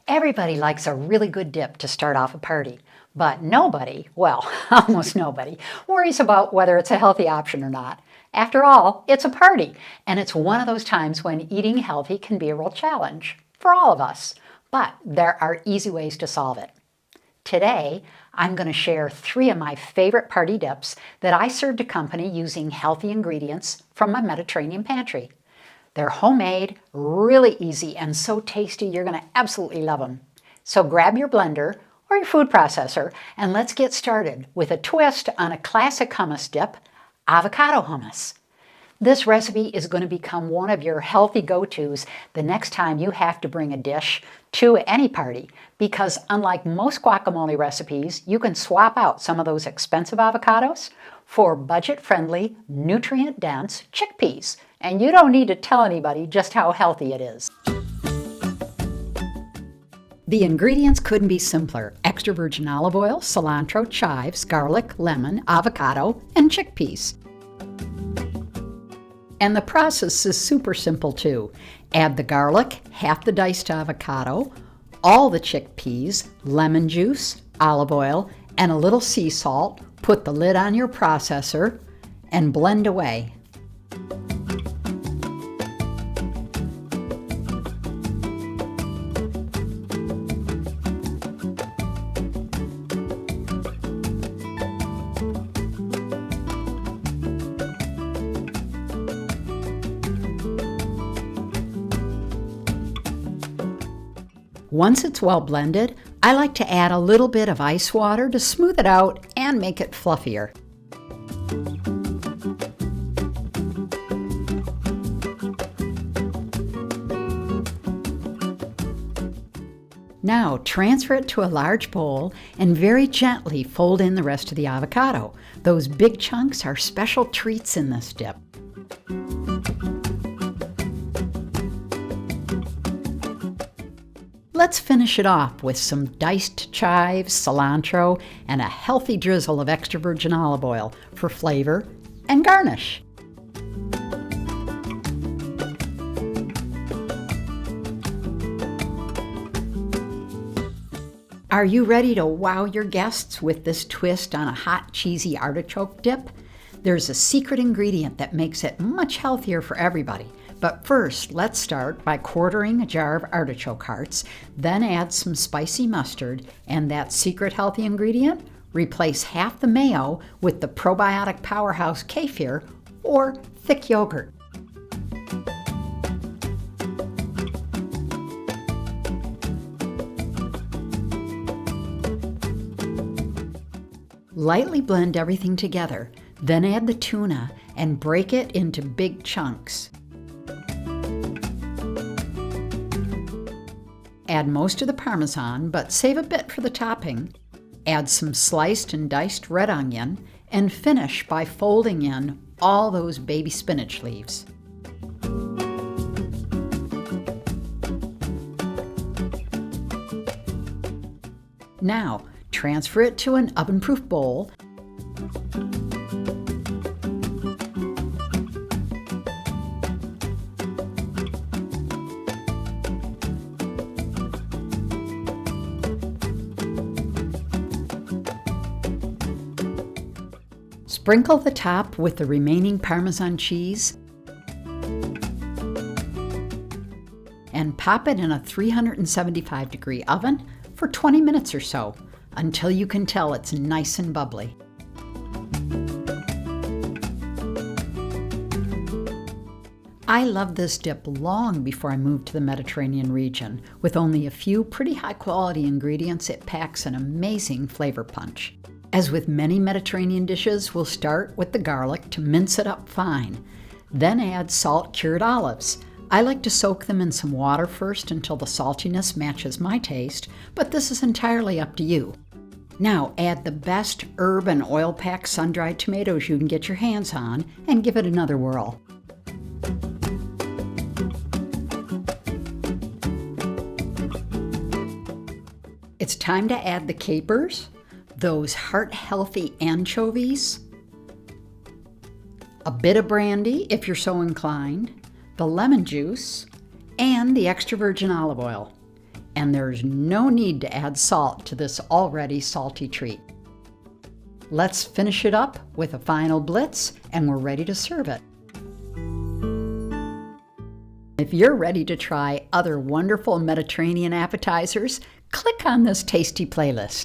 Everybody likes a really good dip to start off a party, but nobody, well, almost nobody, worries about whether it's a healthy option or not. After all, it's a party, and it's one of those times when eating healthy can be a real challenge for all of us, but there are easy ways to solve it. Today, I'm going to share 3 of my favorite party dips that I served a company using healthy ingredients from my Mediterranean pantry. They're homemade, really easy, and so tasty you're going to absolutely love them. So grab your blender or your food processor and let's get started with a twist on a classic hummus dip, avocado hummus. This recipe is going to become one of your healthy go-tos the next time you have to bring a dish to any party, because unlike most guacamole recipes, you can swap out some of those expensive avocados for budget-friendly, nutrient-dense chickpeas, and you don't need to tell anybody just how healthy it is. The ingredients couldn't be simpler: extra virgin olive oil, cilantro, chives, garlic, lemon, avocado, and chickpeas. And the process is super simple too. Add the garlic, half the diced avocado, all the chickpeas, lemon juice, olive oil, and a little sea salt. Put the lid on your processor and blend away. Once it's well blended, I like to add a little bit of ice water to smooth it out and make it fluffier. Now transfer it to a large bowl and very gently fold in the rest of the avocado. Those big chunks are special treats in this dip. Let's finish it off with some diced chives, cilantro, and a healthy drizzle of extra virgin olive oil for flavor and garnish. Are you ready to wow your guests with this twist on a hot, cheesy artichoke dip? There's a secret ingredient that makes it much healthier for everybody. But first, let's start by quartering a jar of artichoke hearts, then add some spicy mustard, and that secret healthy ingredient? Replace half the mayo with the probiotic powerhouse kefir or thick yogurt. Lightly blend everything together, then add the tuna and break it into big chunks. Add most of the Parmesan, but save a bit for the topping. Add some sliced and diced red onion, and finish by folding in all those baby spinach leaves. Now, transfer it to an oven-proof bowl. Sprinkle the top with the remaining Parmesan cheese and pop it in a 375-degree oven for 20 minutes or so until you can tell it's nice and bubbly. I loved this dip long before I moved to the Mediterranean region. With only a few pretty high-quality ingredients, it packs an amazing flavor punch. As with many Mediterranean dishes, we'll start with the garlic to mince it up fine. Then add salt-cured olives. I like to soak them in some water first until the saltiness matches my taste, but this is entirely up to you. Now add the best herb and oil-packed sun-dried tomatoes you can get your hands on and give it another whirl. It's time to add the capers, those heart-healthy anchovies, a bit of brandy if you're so inclined, the lemon juice, and the extra virgin olive oil. and there's no need to add salt to this already salty treat. Let's finish it up with a final blitz, and we're ready to serve it. If you're ready to try other wonderful Mediterranean appetizers, click on this tasty playlist.